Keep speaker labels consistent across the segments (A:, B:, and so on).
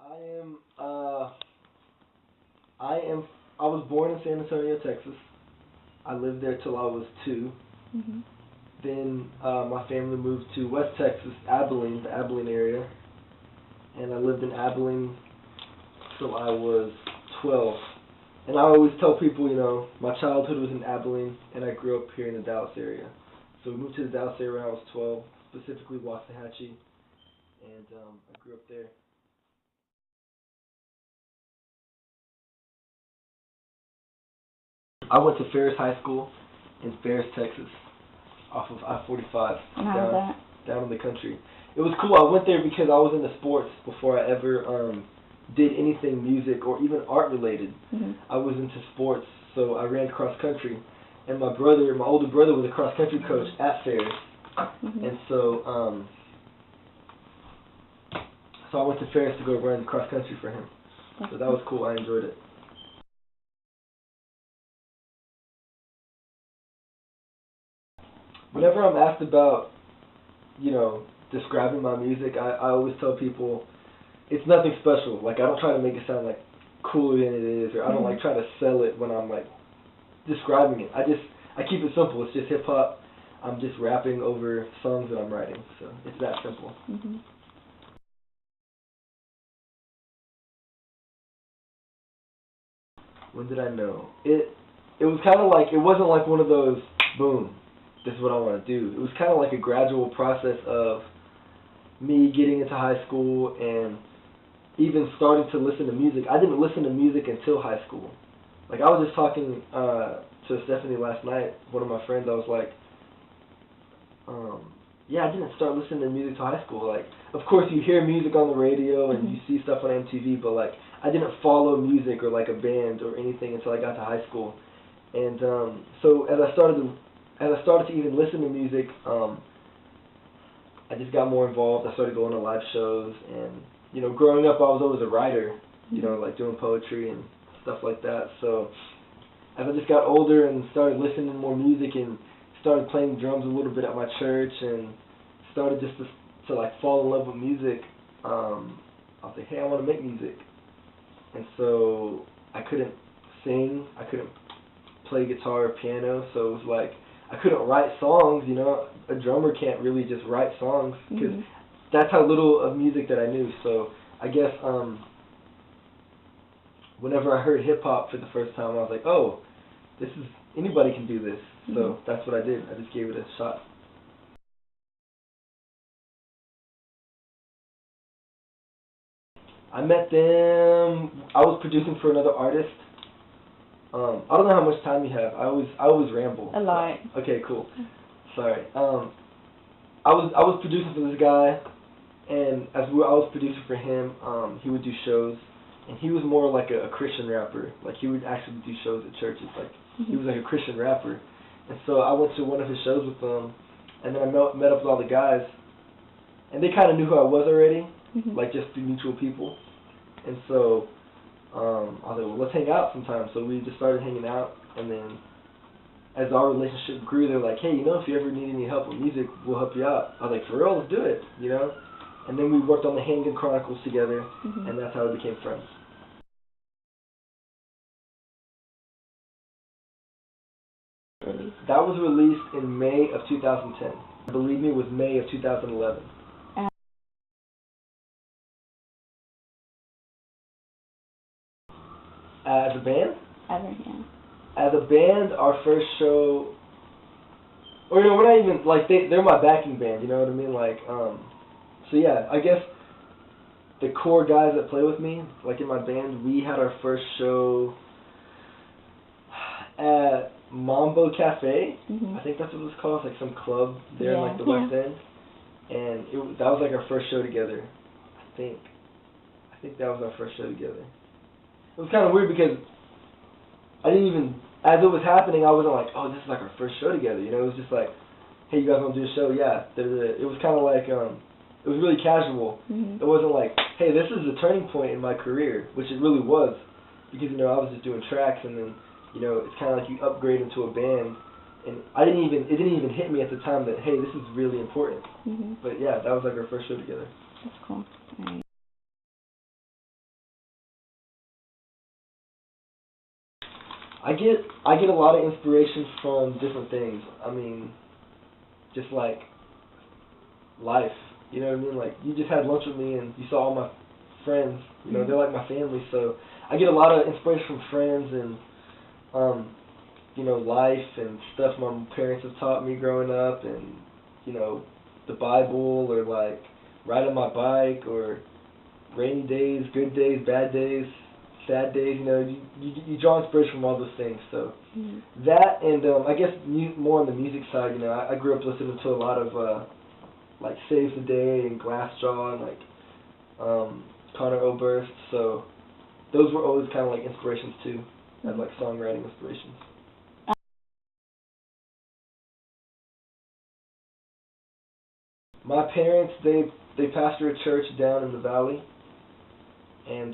A: I am, I am, I was born in San Antonio, Texas. I lived there till I was 2.
B: Mhm.
A: Then my family moved to West Texas, Abilene, the Abilene area, and I lived in Abilene till I was 12. And I always tell people, my childhood was in Abilene, and I grew up here in the Dallas area. So we moved to the Dallas area when I was 12, specifically Waxahachie, and I grew up there. I went to Ferris High School in Ferris, Texas, off of I-45,
B: And how was
A: down in the country. It was cool. I went there because I was into sports before I ever did anything music or even art related.
B: that? Mhm.
A: I was into sports, so I ran cross country, and my older brother, was a cross country coach at Ferris,
B: Mhm.
A: and so I went to Ferris to go run cross country for him. So that was cool. I enjoyed it. Whenever I'm asked about, describing my music, I always tell people it's nothing special. Like, I don't try to make it sound like cooler than it is, or I don't like try to sell it when I'm like describing it. I keep it simple. It's just hip hop. I'm just rapping over songs that I'm writing. So it's that simple.
B: Mhm.
A: When did I know? It was kind of like, it wasn't like one of those boom, this is what I want to do. It was kind of like a gradual process of me getting into high school and even starting to listen to music. I didn't listen to music until high school. Like, I was just talking to Stephanie last night, one of my friends. I was like, yeah, I didn't start listening to music till high school. Like, of course you hear music on the radio and you see stuff on MTV, but like, I didn't follow music or like a band or anything until I got to high school. And so as I started to even listen to music, I just got more involved. I started going to live shows, and growing up, I was always a writer. Like doing poetry and stuff like that. So as I just got older and started listening to more music and started playing drums a little bit at my church and started just to like fall in love with music, I was like, hey, I want to make music. And so I couldn't sing, I couldn't play guitar or piano, so it was like I couldn't write songs. A drummer can't really just write songs because that's how little of music that I knew. So I guess whenever I heard hip hop for the first time, I was like, oh, anybody can do this. So that's what I did. I just gave it a shot. I met them. I was producing for another artist. I don't know how much time you have. I always ramble.
B: A lot.
A: Okay, cool. Sorry. I was producing for this guy, and I was producing for him, he would do shows, and he was more like a Christian rapper. Like, he would actually do shows at churches. Like, he was like a Christian rapper. And so I went to one of his shows with him, and then I met up with all the guys, and they kind of knew who I was already, like just through mutual people. And so I was like, well, let's hang out sometime. So we just started hanging out, and then as our relationship grew, they're like, hey, if you ever need any help with music, we'll help you out. I was like, for real, let's do it, And then we worked on the Handgun Chronicles together, and that's how we became friends. That was released in May of 2010. Believe Me was May of 2011. As a band? As a band, our first show, or we're not even, like, they're my backing band, you know what I mean? Like, so yeah, I guess the core guys that play with me, like in my band, we had our first show at Mambo Cafe. I think that's what it was called. It's like some club there in like the West End, and that was like our first show together. I think that was our first show together. It was kind of weird because I didn't even, as it was happening, I wasn't like, oh, this is like our first show together. It was just like, hey, you guys want to do a show? Yeah. It was kind of like, it was really casual. It wasn't like, hey, this is a turning point in my career, which it really was, because I was just doing tracks, and then it's kind of like you upgrade into a band, and it didn't even hit me at the time that, hey, this is really important. But yeah, that was like our first show together.
B: That's cool. All right.
A: I get a lot of inspiration from different things. I mean, just like life. You know what I mean? Like, you just had lunch with me and you saw all my friends. You know, they're like my family. So I get a lot of inspiration from friends and you know, life and stuff my parents have taught me growing up, and you know, the Bible, or like riding my bike, or rainy days, good days, bad days, sad days. You know, you draw inspiration from all those things. So that, and I guess more on the music side. You know, I grew up listening to a lot of like Saves the Day and Glassjaw and like Conor Oberst. So those were always kind of like inspirations too, as like songwriting inspirations. My parents, they pastor a church down in the valley, and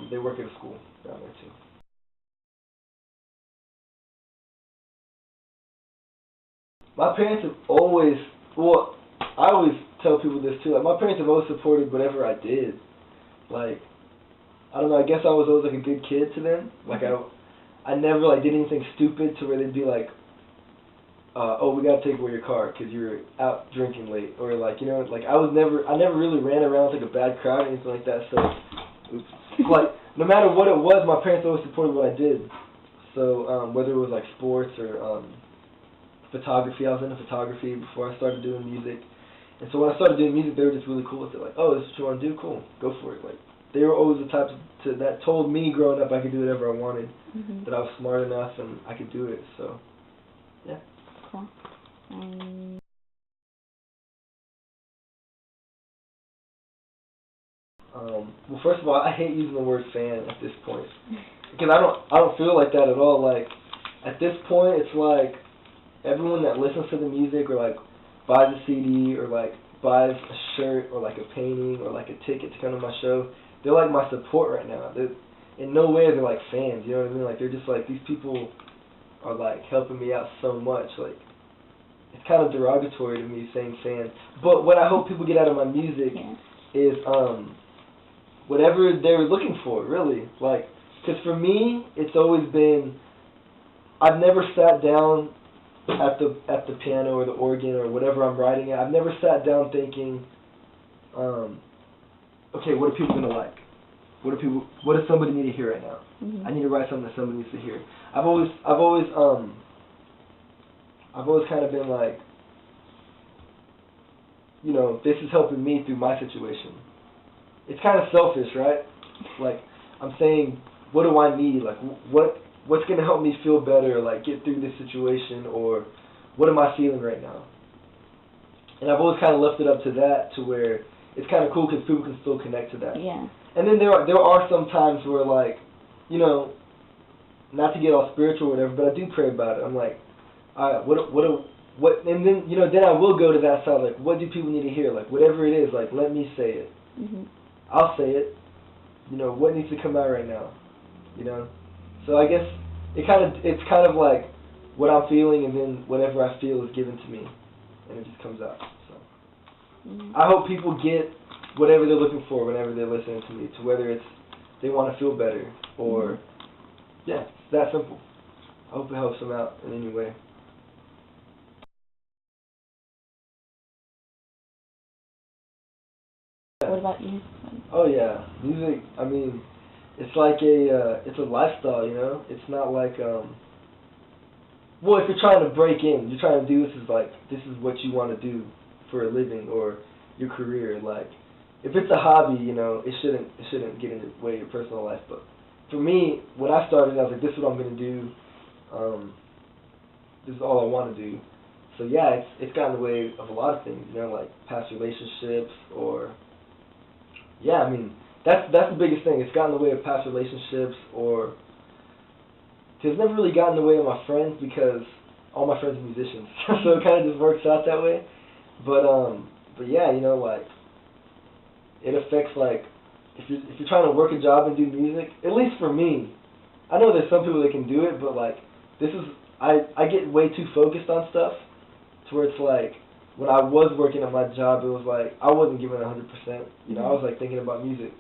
A: they work at a school down there too. My parents have always, well, I always tell people this too. Like, my parents have always supported whatever I did. Like, I don't know. I guess I was always like a good kid to them. Like, I never like did anything stupid to where they'd be like, oh, we gotta take away your car because you were out drinking late, or like, you know, like I never really ran around with like a bad crowd or anything like that. So, oops. Like, no matter what it was, my parents always supported what I did. So whether it was like sports or photography, I was into photography before I started doing music. And so when I started doing music, they were just really cool with it. Like, oh, this is what you want to do? Cool, go for it. Like, they were always the types that told me growing up I could do whatever I wanted, that I was smart enough and I could do it. So, yeah.
B: Cool.
A: Well, first of all, I hate using the word fan at this point because I don't feel like that at all. Like, at this point, it's like everyone that listens to the music, or like buys a CD, or like buys a shirt, or like a painting, or like a ticket to come to my show, they're like my support right now. They're, in no way they're like fans. You know what I mean? Like, they're just like, these people are like helping me out so much. Like, it's kind of derogatory to me saying fan. But what I hope people get out of my music is whatever they're looking for, really. Like, because for me, it's always been, I've never sat down at the piano or the organ or whatever I'm writing at. I've never sat down thinking, okay, what are people gonna like? What does somebody need to hear right now? I need to write something that somebody needs to hear. I've always kind of been like, you know, this is helping me through my situation. It's kind of selfish, right? Like, I'm saying, what do I need? Like, what's going to help me feel better, like, get through this situation, or what am I feeling right now? And I've always kind of left it up to that, to where it's kind of cool because people can still connect to that.
B: Yeah.
A: And then there are some times where, like, you know, not to get all spiritual or whatever, but I do pray about it. I'm like, all right, what, and then, you know, then I will go to that side, like, what do people need to hear? Like, whatever it is, like, let me say it. I'll say it. You know, what needs to come out right now? You know? So I guess it's kind of like what I'm feeling, and then whatever I feel is given to me, and it just comes out. So I hope people get whatever they're looking for whenever they're listening to me, to whether it's they want to feel better, or, yeah, it's that simple. I hope it helps them out in any way.
B: What about you?
A: Oh yeah, music. I mean, it's like it's a lifestyle. You know, it's not like well, if you're trying to break in, you're trying to do this is what you want to do for a living or your career. Like, if it's a hobby, you know, it shouldn't get in the way of your personal life. But for me, when I started, I was like, this is what I'm gonna do. This is all I want to do. So yeah, it's gotten in the way of a lot of things. You know, like past relationships, or yeah, I mean, that's the biggest thing. It's gotten in the way of past relationships, or it's never really gotten in the way of my friends, because all my friends are musicians, so it kind of just works out that way. But yeah, you know, like, it affects, like, if you're trying to work a job and do music, at least for me, I know there's some people that can do it, but like, I get way too focused on stuff, to where it's like, when I was working at my job, it was like, I wasn't giving 100%, you know, I was like thinking about music.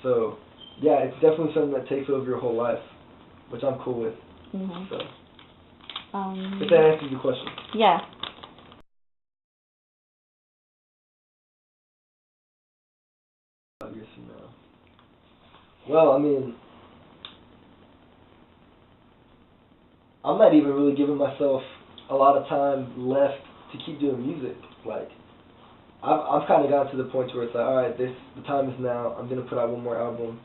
A: So, yeah, it's definitely something that takes over your whole life, which I'm cool with.
B: Mhm.
A: So, if that answers your question.
B: Yeah.
A: Years from now. Well, I mean, I'm not even really giving myself a lot of time left to keep doing music. Like, I've kind of gotten to the point where it's like, all right, the time is now. I'm gonna put out one more album,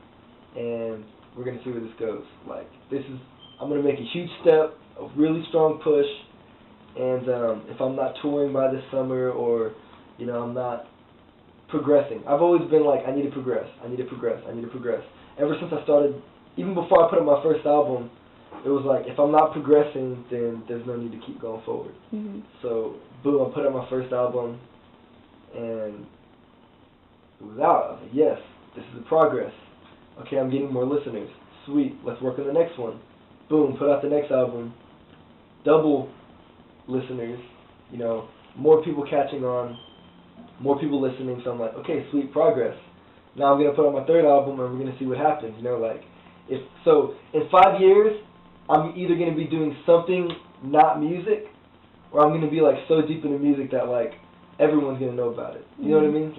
A: and we're gonna see where this goes. Like, I'm gonna make a huge step, a really strong push, and if I'm not touring by this summer, or I'm not progressing. I've always been like, I need to progress. Ever since I started, even before I put out my first album, it was like, if I'm not progressing, then there's no need to keep going forward.
B: Mhm.
A: So, boom, I put out my first album, and it was out. I was like, yes, this is the progress. Okay, I'm getting more listeners. Sweet, let's work on the next one. Boom, put out the next album. Double listeners, more people catching on, more people listening, so I'm like, okay, sweet, progress. Now I'm going to put out my third album, and we're going to see what happens, in 5 years, I'm either going to be doing something not music, or I'm going to be, so deep into music that, everyone's going to know about it. You know what I mean?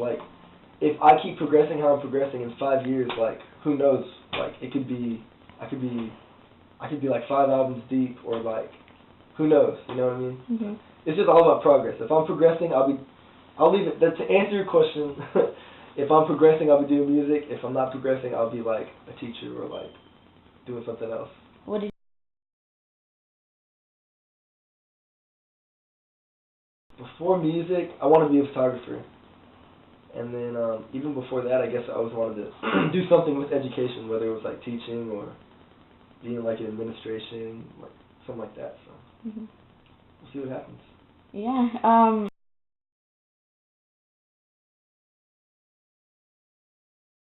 A: If I keep progressing how I'm progressing in 5 years, who knows? It could be, I could be 5 albums deep, or, who knows? You know what I mean?
B: Mm-hmm.
A: It's just all about progress. If I'm progressing, I'll leave it. To answer your question, if I'm progressing, I'll be doing music. If I'm not progressing, I'll be a teacher or doing something else.
B: What did
A: Before music, I want to be a photographer. And then even before that, I guess I always wanted to do something with education, whether it was teaching or being in administration, something like that. So we'll see what happens.
B: Yeah.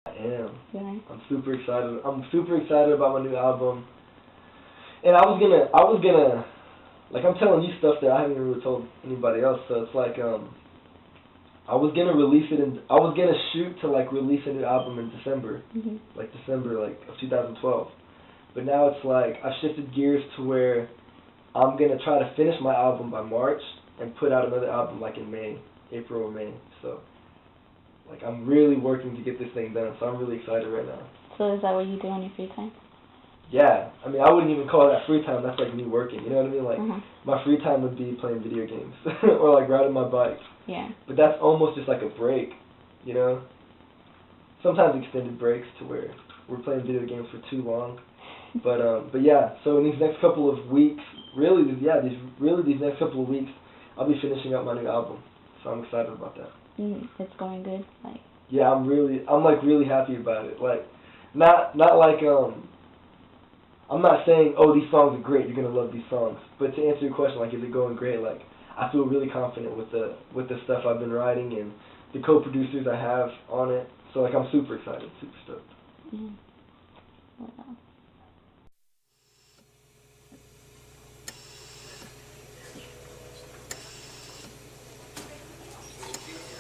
A: I am.
B: Yeah.
A: I'm super excited. I'm super excited about my new album. And I was gonna, I'm telling you stuff that I haven't really told anybody else. So it's I was gonna release it I was gonna shoot to release a new album in December, December of 2012. But now it's I've shifted gears to where I'm gonna try to finish my album by March and put out another album in May, April or May. So I'm really working to get this thing done. So I'm really excited right now.
B: So is that what you do on your free time?
A: Yeah, I mean, I wouldn't even call that free time. That's me working. You know what I mean? My free time would be playing video games or riding my bike.
B: Yeah.
A: But that's almost just a break, Sometimes extended breaks to where we're playing video games for too long. But yeah. So in these next couple of weeks, these next couple of weeks, I'll be finishing up my new album. So I'm excited about that.
B: It's going good.
A: Yeah, I'm really happy about it. Not I'm not saying, oh, these songs are great, you're gonna love these songs. But to answer your question, is it going great? I feel really confident with the stuff I've been writing and the co-producers I have on it. So I'm super excited, super stoked.
B: Wow.